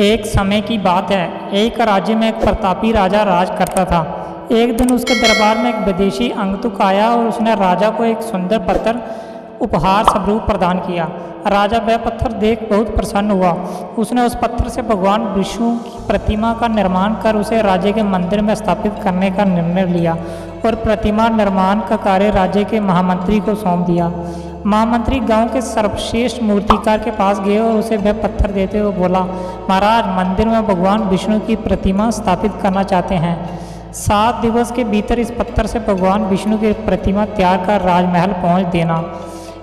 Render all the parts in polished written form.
एक समय की बात है। एक राज्य में एक प्रतापी राजा राज करता था। एक दिन उसके दरबार में एक विदेशी अंगतुक आया और उसने राजा को एक सुंदर पत्थर उपहार स्वरूप प्रदान किया। राजा वह पत्थर देख बहुत प्रसन्न हुआ। उसने उस पत्थर से भगवान विष्णु की प्रतिमा का निर्माण कर उसे राज्य के मंदिर में स्थापित करने का निर्णय लिया और प्रतिमा निर्माण का कार्य राज्य के महामंत्री को सौंप दिया। महामंत्री गांव के सर्वश्रेष्ठ मूर्तिकार के पास गए और उसे वह पत्थर देते हुए बोला, महाराज, मंदिर में भगवान विष्णु की प्रतिमा स्थापित करना चाहते हैं। 7 दिवस के भीतर इस पत्थर से भगवान विष्णु की प्रतिमा तैयार कर राजमहल पहुंच देना।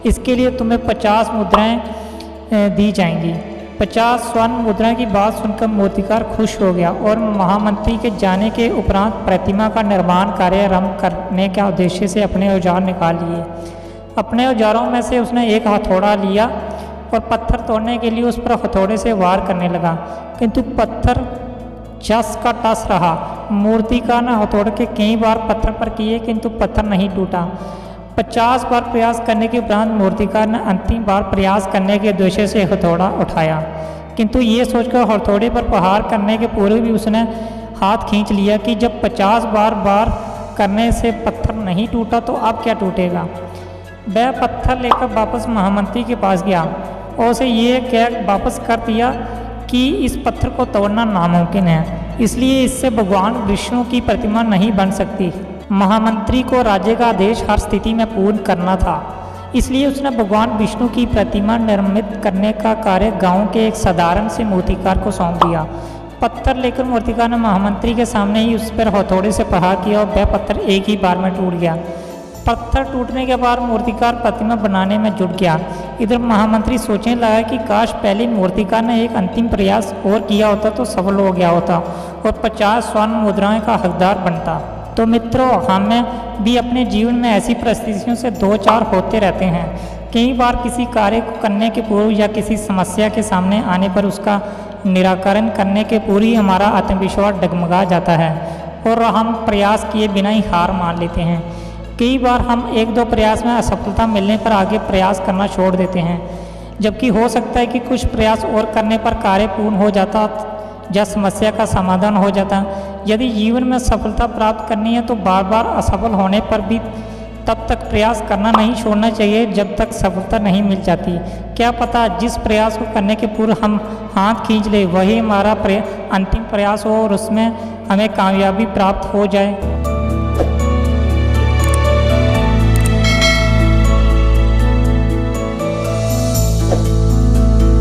इसके लिए तुम्हें 50 मुद्राएं दी जाएंगी। 50 स्वर्ण मुद्रा की बात सुनकर मूर्तिकार खुश हो गया और महामंत्री के जाने के उपरांत प्रतिमा का निर्माण कार्य आरंभ करने के उद्देश्य से अपने औजार निकाल लिए। अपने औजारों में से उसने एक हथौड़ा लिया और पत्थर तोड़ने के लिए उस पर हथौड़े से वार करने लगा, किंतु पत्थर जस का तस रहा। मूर्तिकार ने हथौड़े के कई बार पत्थर पर किए, किंतु पत्थर नहीं टूटा। 50 बार प्रयास करने के उपरांत मूर्तिकार ने अंतिम बार प्रयास करने के उद्देश्य से हथौड़ा उठाया, किंतु ये सोचकर हथौड़े पर प्रहार करने के पूर्व भी उसने हाथ खींच लिया कि जब 50 बार करने से पत्थर नहीं टूटा तो अब क्या टूटेगा। वह पत्थर लेकर वापस महामंत्री के पास गया और उसे ये कह वापस कर दिया कि इस पत्थर को तोड़ना नामुमकिन है, इसलिए इससे भगवान विष्णु की प्रतिमा नहीं बन सकती। महामंत्री को राज्य का आदेश हर स्थिति में पूर्ण करना था, इसलिए उसने भगवान विष्णु की प्रतिमा निर्मित करने का कार्य गांव के एक साधारण से मूर्तिकार को सौंप दिया। पत्थर लेकर मूर्तिकार ने महामंत्री के सामने ही उस पर हथौड़े से प्रहार किया और वह पत्थर एक ही बार में टूट गया। पत्थर टूटने के बाद मूर्तिकार प्रतिमा बनाने में जुट गया। इधर महामंत्री सोचने लगा कि काश पहले मूर्तिकार ने एक अंतिम प्रयास और किया होता तो सफल हो गया होता और 50 स्वर्ण मुद्राएं का हकदार बनता। तो मित्रों, हमें भी अपने जीवन में ऐसी परिस्थितियों से 2-4 होते रहते हैं। कई बार किसी कार्य को करने के पूर्व या किसी समस्या के सामने आने पर उसका निराकरण करने के पूर्व ही हमारा आत्मविश्वास डगमगा जाता है और हम प्रयास किए बिना ही हार मान लेते हैं। कई बार हम 1-2 प्रयास में असफलता मिलने पर आगे प्रयास करना छोड़ देते हैं, जबकि हो सकता है कि कुछ प्रयास और करने पर कार्य पूर्ण हो जाता या समस्या का समाधान हो जाता। यदि जीवन में सफलता प्राप्त करनी है तो बार बार असफल होने पर भी तब तक प्रयास करना नहीं छोड़ना चाहिए जब तक सफलता नहीं मिल जाती। क्या पता जिस प्रयास को करने के पूर्व हम हाथ खींच ले वही हमारा अंतिम प्रयास हो और उसमें हमें कामयाबी प्राप्त हो जाए।